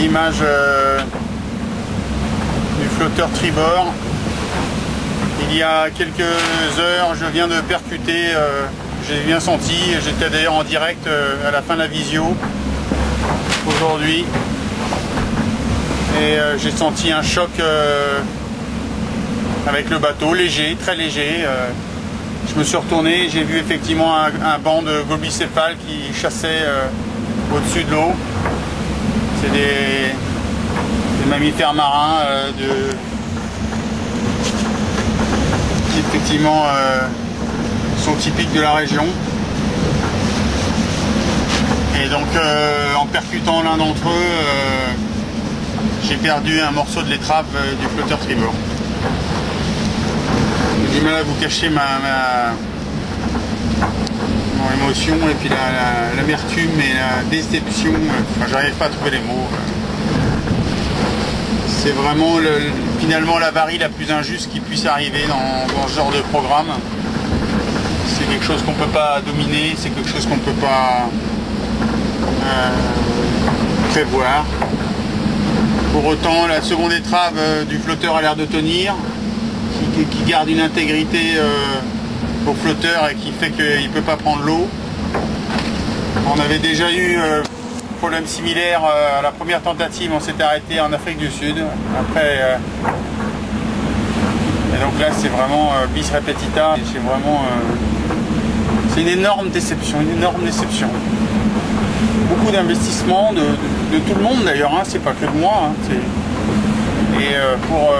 images du flotteur tribord. Il y a quelques heures, je viens de percuter, j'ai bien senti, j'étais d'ailleurs en direct à la fin de la visio aujourd'hui. Et j'ai senti un choc avec le bateau, léger, très léger. Je me suis retourné, j'ai vu effectivement un banc de gobicéphales qui chassait au-dessus de l'eau. C'est des mammifères marins qui effectivement sont typiques de la région. Et donc en percutant l'un d'entre eux, j'ai perdu un morceau de l'étrave du flotteur tribord. J'ai du mal à vous cacher mon émotion et puis l'amertume et la déception. Enfin, j'arrive pas à trouver les mots. C'est vraiment finalement l'avarie la plus injuste qui puisse arriver dans ce genre de programme. C'est quelque chose qu'on ne peut pas dominer, c'est quelque chose qu'on ne peut pas prévoir. Pour autant, la seconde étrave du flotteur a l'air de tenir, qui garde une intégrité au flotteur et qui fait qu'il ne peut pas prendre l'eau. On avait déjà eu problème similaire à la première tentative, on s'était arrêté en Afrique du Sud. Après, et donc là c'est vraiment bis repetita. C'est vraiment c'est une énorme déception, Beaucoup d'investissements de tout le monde d'ailleurs, hein, c'est pas que de moi. Hein, et pour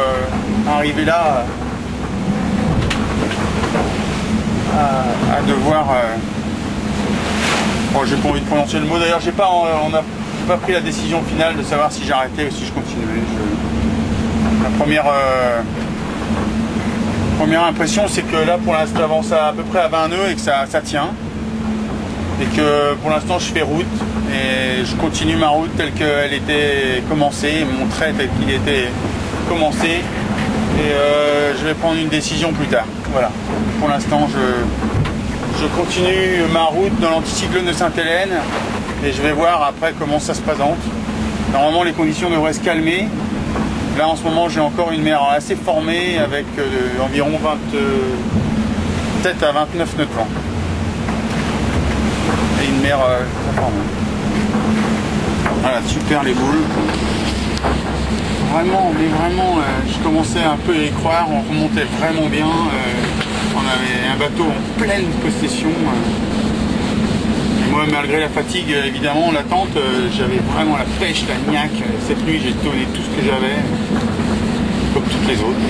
arriver là à devoir bon, j'ai pas envie de prononcer le mot d'ailleurs, j'ai pas pris la décision finale de savoir si j'arrêtais ou si je continuais. La première impression c'est que là pour l'instant j'avance à peu près à 20 nœuds et que ça tient. Et que pour l'instant je fais route et je continue ma route telle qu'elle était commencée, mon trait tel qu'il était commencé. Et je vais prendre une décision plus tard. Voilà. Pour l'instant je continue ma route dans l'anticyclone de Sainte-Hélène et je vais voir après comment ça se présente. Normalement les conditions devraient se calmer. Là en ce moment j'ai encore une mer assez formée avec environ peut-être à 29 nœuds de vent. Et une mer très formée. Voilà, super les boules. Vraiment, mais vraiment, je commençais un peu à y croire, on remontait vraiment bien. On avait un bateau en pleine possession. Et moi, malgré la fatigue, évidemment, l'attente, j'avais vraiment la pêche, la niaque. Cette nuit, j'ai donné tout ce que j'avais, comme toutes les autres.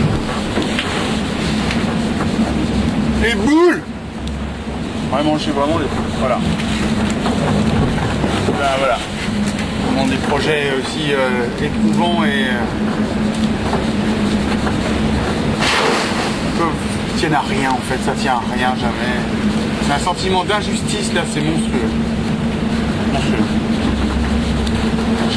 Les boules! Vraiment, j'ai vraiment les... Voilà. Là, voilà. Vraiment des projets aussi éprouvants et... tiennent à rien en fait, ça tient à rien jamais. C'est un sentiment d'injustice là, c'est monstrueux.